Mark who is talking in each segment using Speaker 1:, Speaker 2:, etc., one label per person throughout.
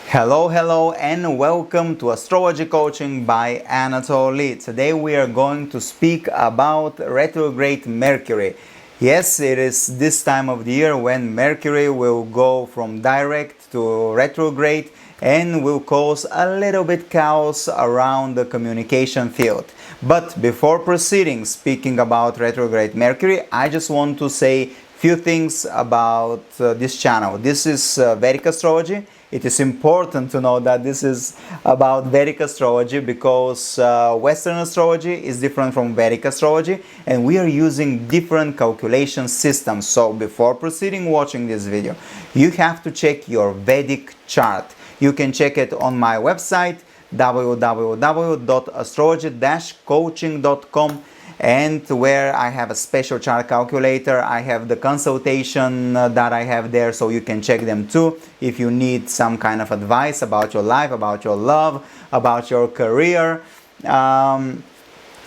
Speaker 1: Hello and welcome to Astrology Coaching by Anatoly. Today we are going to speak about retrograde Mercury. Yes, it is this time of the year when Mercury will go from direct to retrograde and will cause a little bit chaos around the communication field. But before proceeding, speaking about retrograde Mercury, I just want to say few things about this channel. This is Vedic astrology. It is important to know that this is about Vedic astrology because Western astrology is different from Vedic astrology and we are using different calculation systems. So before proceeding watching this video, you have to check your Vedic chart. You can check it on my website www.astrology-coaching.com, and where I have a special chart calculator. I have the consultation that I have there, so you can check them too if you need some kind of advice about your life, about your love, about your career. And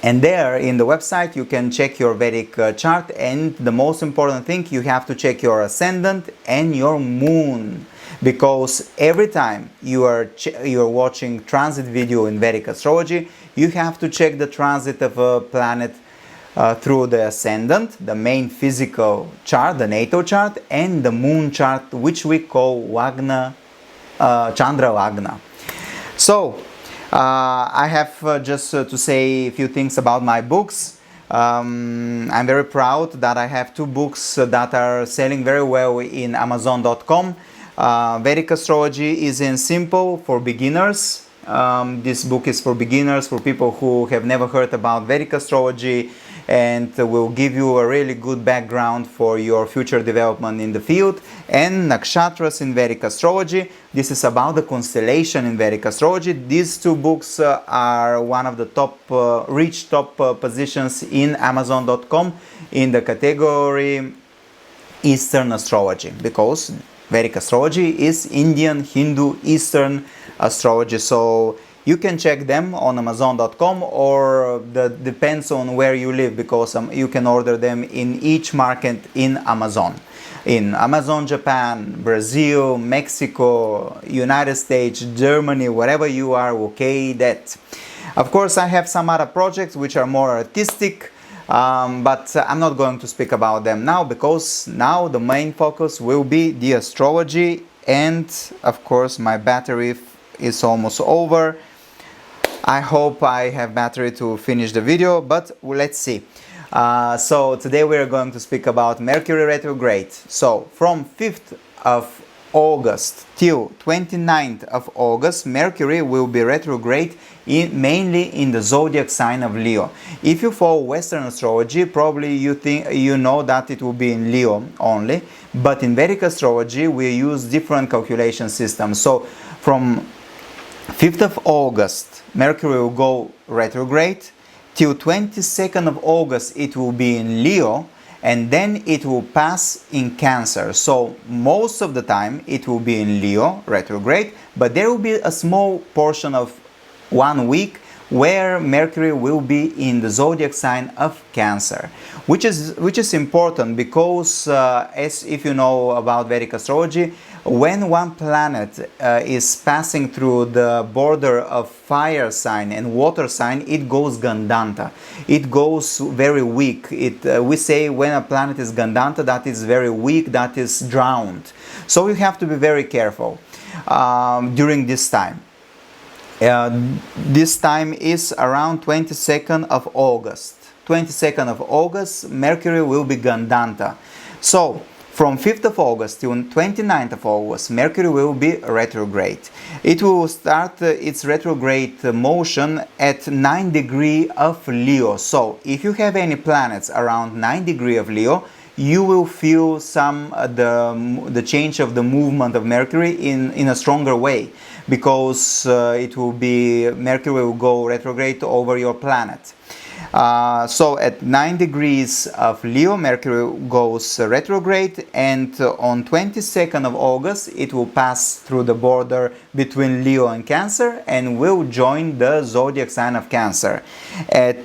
Speaker 1: there in the website you can check your Vedic chart, and the most important thing, you have to check your ascendant and your moon, because every time you are watching transit video in Vedic astrology, you have to check the transit of a planet through the ascendant, the main physical chart, the natal chart, and the moon chart, which we call Lagna, Chandra Lagna. So I have just to say a few things about my books. I'm very proud that I have two books that are selling very well in Amazon.com. Vedic Astrology is in simple for beginners. This book is for beginners, for people who have never heard about Vedic astrology, and will give you a really good background for your future development in the field. And Nakshatras in Vedic astrology. This is about the constellation in Vedic astrology. These two books are one of the top, reach top positions in Amazon.com in the category Eastern astrology, because Vedic astrology is Indian, Hindu, Eastern astrology. So you can check them on Amazon.com, or depends on where you live, because you can order them in each market in Amazon. In Amazon Japan, Brazil, Mexico, United States, Germany, wherever you are, okay, that. Of course, I have some other projects which are more artistic, but I'm not going to speak about them now, because now the main focus will be the astrology. And of course my battery is almost over. I hope I have battery to finish the video, but let's see. So today we are going to speak about Mercury retrograde. So from 5th of August till 29th of August, Mercury will be retrograde mainly in the zodiac sign of Leo. If you follow Western astrology, probably you know that it will be in Leo only, but in Vedic astrology we use different calculation systems. So from 5th of August, Mercury will go retrograde. Till 22nd of August it will be in Leo, and then it will pass in Cancer. So most of the time it will be in Leo retrograde, but there will be a small portion of 1 week where Mercury will be in the zodiac sign of Cancer, which is important, because as if you know about Vedic astrology, when one planet is passing through the border of fire sign and water sign, it goes gandanta. It goes very weak. We say when a planet is gandanta, that is very weak, that is drowned. So you have to be very careful during this time. This time is around 22nd of August. 22nd of August, Mercury will be gandanta. So from 5th of August till 29th of August, Mercury will be retrograde. It will start its retrograde motion at 9 degrees of Leo. So if you have any planets around 9 degrees of Leo, you will feel the change of the movement of Mercury in a stronger way, because Mercury will go retrograde over your planet. So at 9 degrees of Leo, Mercury goes retrograde, and on 22nd of August it will pass through the border between Leo and Cancer and will join the zodiac sign of Cancer. And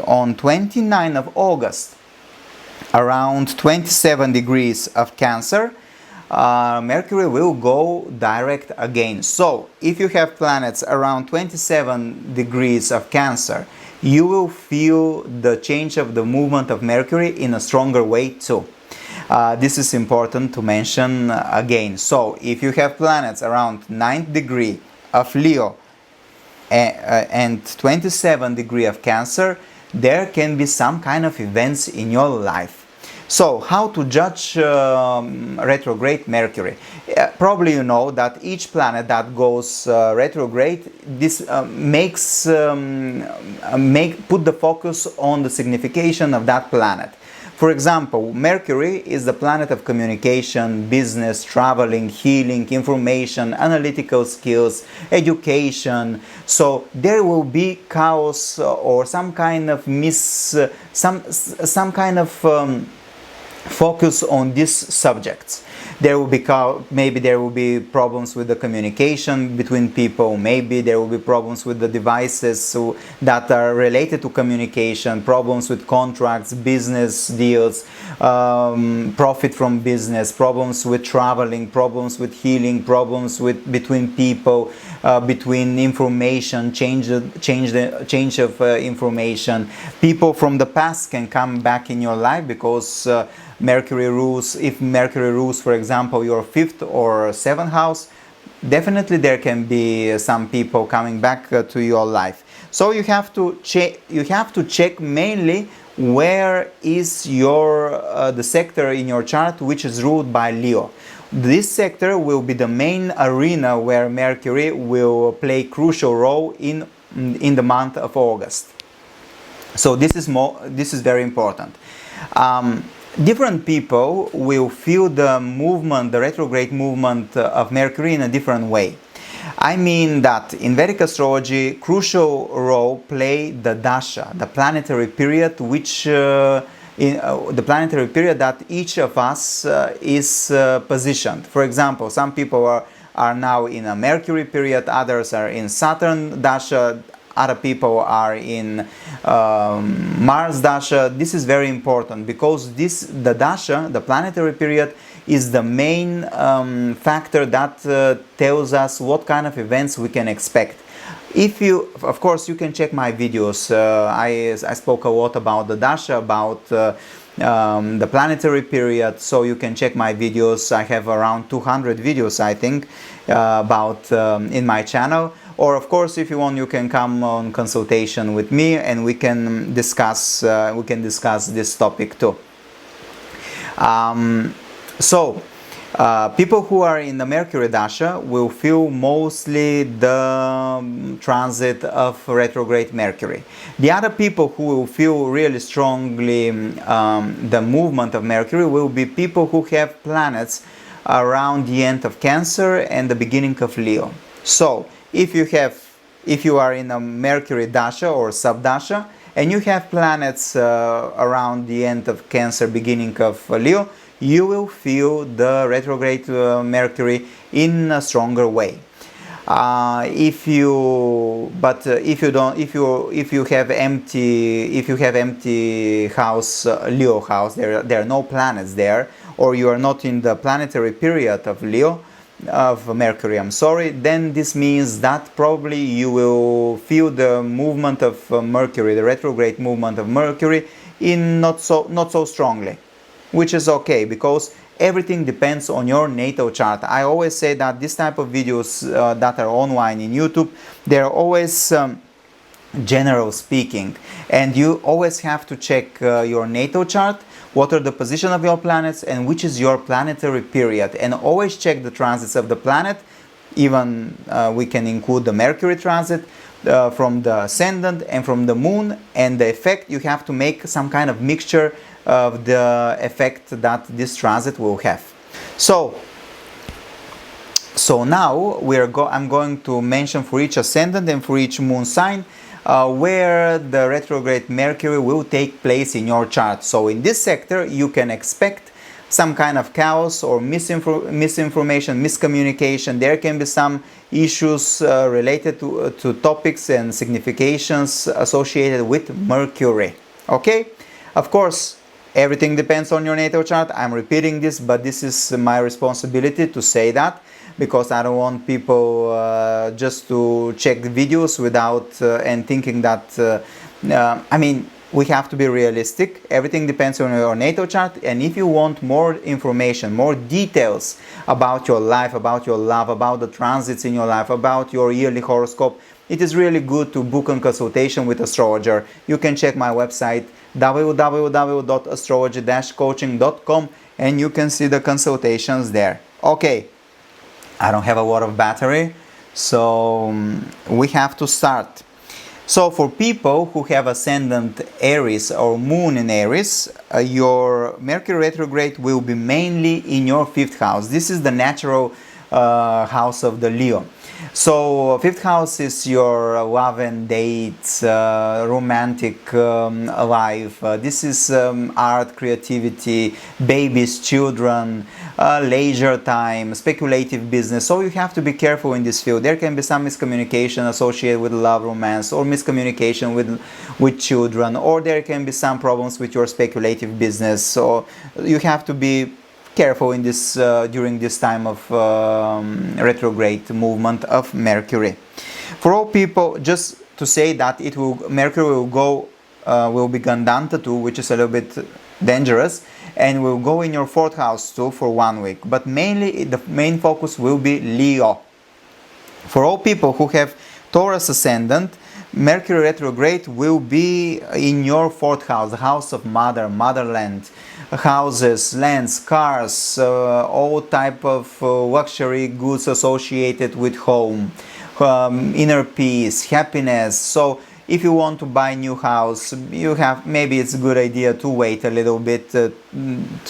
Speaker 1: on 29th of August, around 27 degrees of Cancer, Mercury will go direct again. So if you have planets around 27 degrees of Cancer, you will feel the change of the movement of Mercury in a stronger way too. This is important to mention again. So if you have planets around 9th degree of Leo and 27 degree of Cancer, there can be some kind of events in your life. So how to judge retrograde Mercury? Probably you know that each planet that goes retrograde, this put the focus on the signification of that planet. For example, Mercury is the planet of communication, business, traveling, healing, information, analytical skills, education. So there will be chaos or some kind of focus on these subjects. There will be maybe there will be problems with the communication between people. Maybe there will be problems with the devices that are related to communication. Problems with contracts, business deals, profit from business. Problems with traveling. Problems with healing. Problems with between people, between information. Change of information. People from the past can come back in your life because Mercury rules. If Mercury rules, for example, your 5th or 7th house, definitely there can be some people coming back to your life. So you have to check. You have to check mainly where is your the sector in your chart which is ruled by Leo. This sector will be the main arena where Mercury will play crucial role in the month of August. So this is very important. Different people will feel the movement, the retrograde movement of Mercury in a different way. I mean that in Vedic astrology, crucial role play the dasha, the planetary period, which the planetary period that each of us is positioned. For example, some people are now in a Mercury period, others are in Saturn dasha, other people are in Mars dasha. This is very important because the dasha, the planetary period, is the main factor that tells us what kind of events we can expect. Of course, you can check my videos. I spoke a lot about the dasha, about the planetary period, so you can check my videos. I have around 200 videos, I think, about in my channel. Or of course, if you want, you can come on consultation with me and we can discuss this topic too. People who are in the Mercury dasha will feel mostly the transit of retrograde Mercury. The other people who will feel really strongly the movement of Mercury will be people who have planets around the end of Cancer and the beginning of Leo. So if you are in a Mercury dasha or subdasha and you have planets around the end of Cancer, beginning of Leo, you will feel the retrograde Mercury in a stronger way. If you have empty house, Leo house, there are no planets there, or you are not in the planetary period of Leo, of Mercury, I'm sorry, then this means that probably you will feel the movement of Mercury, the retrograde movement of Mercury, in not so strongly, which is okay because everything depends on your natal chart. I always say that this type of videos that are online in YouTube, they're always general speaking, and you always have to check your natal chart, what are the position of your planets and which is your planetary period, and always check the transits of the planet. Even we can include the Mercury transit from the ascendant and from the moon, and the effect, you have to make some kind of mixture of the effect that this transit will have. So now I'm going to mention for each ascendant and for each moon sign where the retrograde Mercury will take place in your chart. So in this sector you can expect some kind of chaos or misinformation, miscommunication. There can be some issues related to topics and significations associated with Mercury. Okay? Of course, Everything depends on your natal chart. I'm repeating this, but this is my responsibility to say that, because I don't want people just to check the videos without and thinking that I mean, we have to be realistic. Everything depends on your natal chart, and if you want more information, more details about your life, about your love, about the transits in your life, about your yearly horoscope, it is really good to book a consultation with astrologer. You can check my website www.astrology-coaching.com and you can see the consultations there. Okay, I don't have a lot of battery, so we have to start. So for people who have ascendant Aries or moon in Aries, your Mercury retrograde will be mainly in your 5th house. This is the natural house of the Leo. So 5th house is your love and dates, romantic life. This is art, creativity, babies, children, leisure time, speculative business. So you have to be careful in this field. There can be some miscommunication associated with love, romance, or miscommunication with children, or there can be some problems with your speculative business. So you have to be careful in this during this time of retrograde movement of Mercury. For all people, just to say that Mercury will be gandanta too, which is a little bit dangerous, and will go in your 4th house too for 1 week. But mainly the main focus will be Leo. For all people who have Taurus ascendant, Mercury retrograde will be in your 4th house, the house of motherland, houses, lands, cars, all type of luxury goods associated with home, inner peace, happiness. So if you want to buy a new house, maybe it's a good idea to wait a little bit to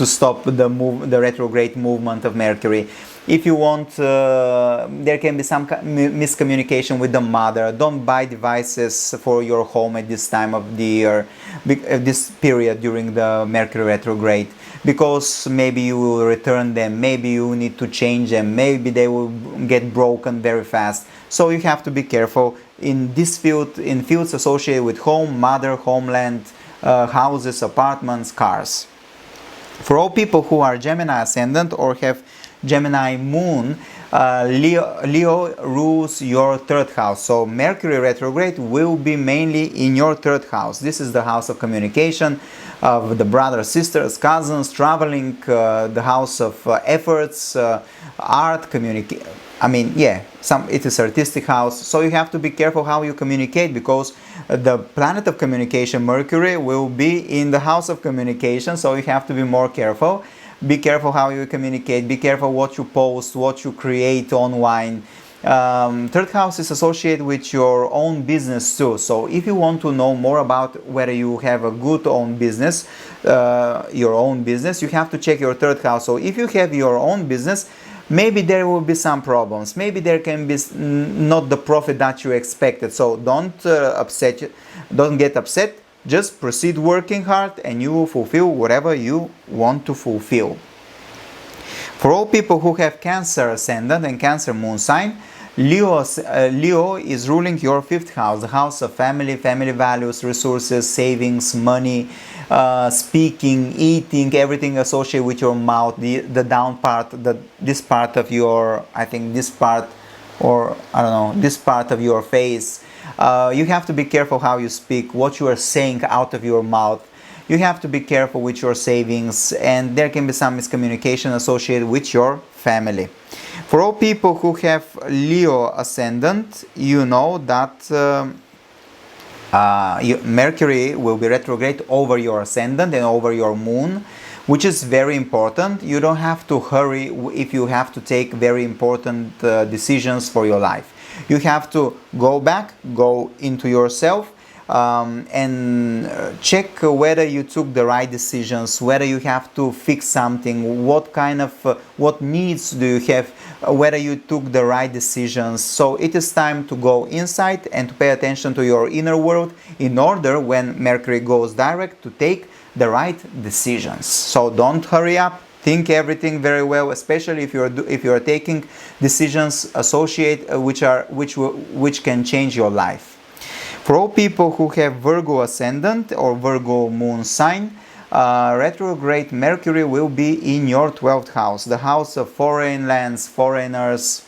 Speaker 1: stop the retrograde movement of Mercury. If you want, there can be some miscommunication with the mother. Don't buy devices for your home at this time of the year, this period during the Mercury retrograde, because maybe you will return them, maybe you need to change them, maybe they will get broken very fast. So you have to be careful in this field, in fields associated with home, mother, homeland, houses, apartments, cars. For all people who are Gemini ascendant or have Gemini moon, Leo rules your 3rd house. So Mercury retrograde will be mainly in your 3rd house. This is the house of communication, of the brothers, sisters, cousins, traveling, the house of efforts, art, communication. I mean, yeah, it is artistic house. So you have to be careful how you communicate, because the planet of communication, Mercury, will be in the house of communication. So you have to be more careful. Be careful how you communicate. Be careful what you post, what you create online. 3rd house is associated with your own business too. So if you want to know more about whether you have a good own business, your own business, you have to check your 3rd house. So if you have your own business, maybe there will be some problems. Maybe there can be not the profit that you expected. So don't get upset. Just proceed working hard and you will fulfill whatever you want to fulfill. For all people who have Cancer ascendant and Cancer moon sign, Leo is ruling your 5th house, the house of family, family values, resources, savings, money, speaking, eating, everything associated with your mouth, the down part, this part of your, I think this part, or I don't know, this part of your face. You have to be careful how you speak, what you are saying out of your mouth. You have to be careful with your savings, and there can be some miscommunication associated with your family. For all people who have Leo ascendant, you know that Mercury will be retrograde over your ascendant and over your moon, which is very important. You don't have to hurry if you have to take very important decisions for your life. You have to go back, go into yourself, and check whether you took the right decisions, whether you have to fix something, what needs do you have, whether you took the right decisions. So it is time to go inside and to pay attention to your inner world in order, when Mercury goes direct, to take the right decisions. So don't hurry up. Think everything very well, especially if you are taking decisions which can change your life. For all people who have Virgo ascendant or Virgo moon sign, Retrograde Mercury will be in your 12th house, the house of foreign lands, foreigners,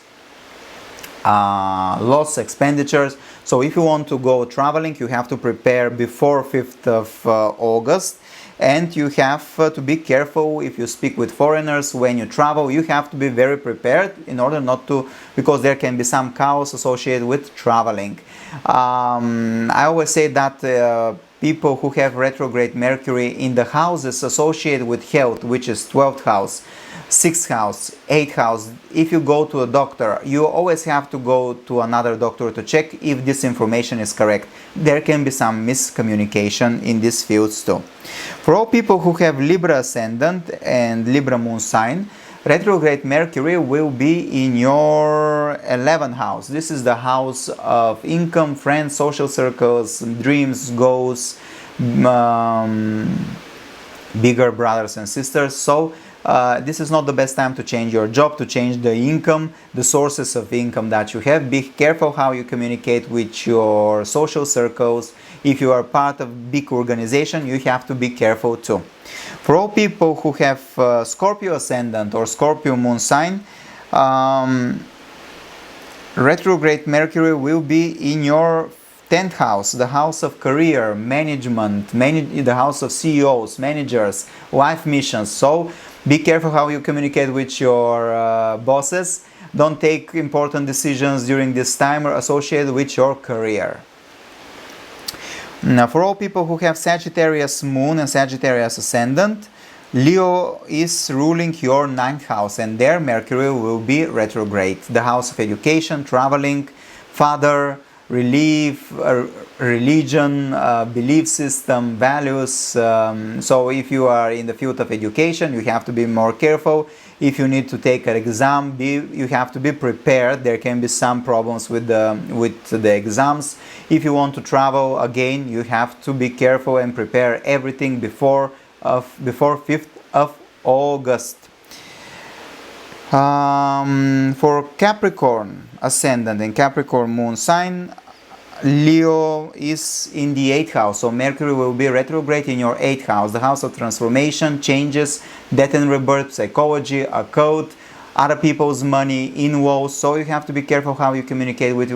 Speaker 1: loss, expenditures. So if you want to go traveling, you have to prepare before 5th of August. And you have to be careful if you speak with foreigners when you travel. You have to be very prepared in order not to, because there can be some chaos associated with traveling. I always say that people who have retrograde Mercury in the houses associated with health, which is 12th house, 6th house, 8th house, if you go to a doctor, you always have to go to another doctor to check if this information is correct. There can be some miscommunication in these fields too. For all people who have Libra ascendant and Libra moon sign, retrograde Mercury will be in your 11th house. This is the house of income, friends, social circles, dreams, goals, bigger brothers and sisters. So this is not the best time to change your job, to change the income, the sources of income that you have. Be careful how you communicate with your social circles. If you are part of big organization, you have to be careful too. For all people who have Scorpio ascendant or Scorpio moon sign, retrograde Mercury will be in your 10th house, the house of career, management, the house of CEOs, managers, life missions. So be careful how you communicate with your bosses. Don't take important decisions during this time associated with your career. Now, for all people who have Sagittarius moon and Sagittarius ascendant, Leo is ruling your 9th house, and there Mercury will be retrograde. The house of education, traveling, father, relief, religion, belief system, values. So if you are in the field of education, you have to be more careful. If you need to take an exam, you have to be prepared. There can be some problems with the exams. If you want to travel, again, you have to be careful and prepare everything before 5th of August. For Capricorn ascendant and Capricorn moon sign, Leo is in the 8th house, so Mercury will be retrograde in your 8th house, the house of transformation, changes, death and rebirth, psychology, occult, other people's money, in-laws. So you have to be careful how you communicate with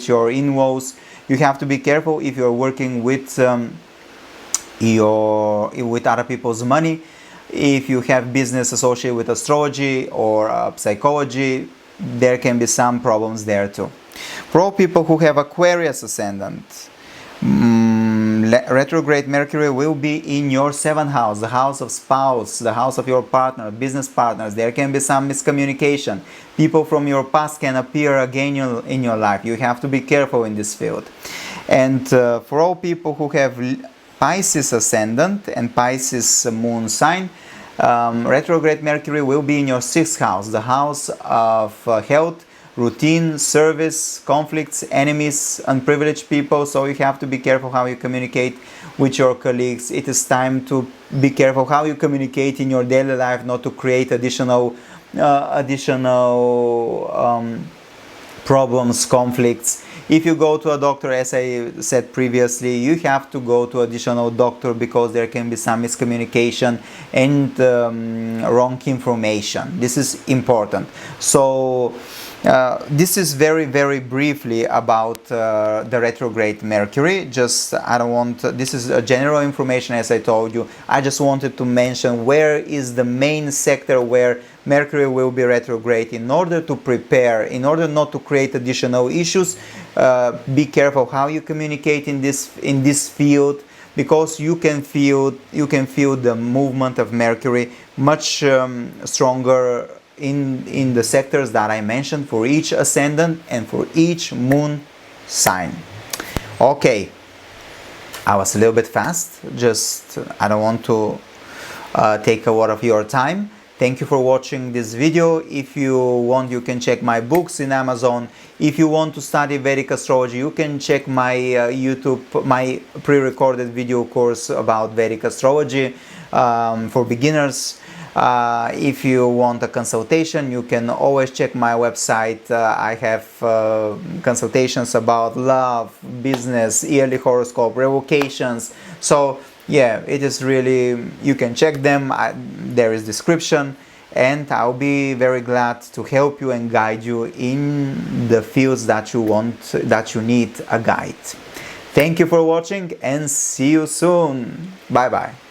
Speaker 1: your in-laws. You have to be careful if you're working with other people's money. If you have business associated with astrology or psychology, there can be some problems there too. For all people who have Aquarius ascendant, retrograde Mercury will be in your 7th house, the house of spouse, the house of your partner, business partners. There can be some miscommunication. People from your past can appear again in your life. You have to be careful in this field. And for all people who have Pisces ascendant and Pisces moon sign, retrograde Mercury will be in your 6th house, the house of health, routine, service, conflicts, enemies, unprivileged people. So you have to be careful how you communicate with your colleagues. It is time to be careful how you communicate in your daily life, not to create additional problems, conflicts. If you go to a doctor, as I said previously, you have to go to additional doctor because there can be some miscommunication and wrong information. This is important. So this is very, very briefly about the retrograde Mercury. Just, I don't want, this is a general information, as I told you. I just wanted to mention where is the main sector where Mercury will be retrograde in order to prepare, in order not to create additional issues. Be careful how you communicate in this field, because you can feel the movement of Mercury much stronger in the sectors that I mentioned for each ascendant and for each moon sign. Okay, I was a little bit fast, just I don't want to take a lot of your time. Thank you for watching this video. If you want, you can check my books in Amazon. If you want to study Vedic astrology, you can check my YouTube, my pre-recorded video course about Vedic astrology for beginners. If you want a consultation, you can always check my website. I have consultations about love, business, yearly horoscope, revocations. So yeah, it is really, you can check them, there is description, and I'll be very glad to help you and guide you in the fields that you want, that you need a guide. Thank you for watching and see you soon. Bye bye.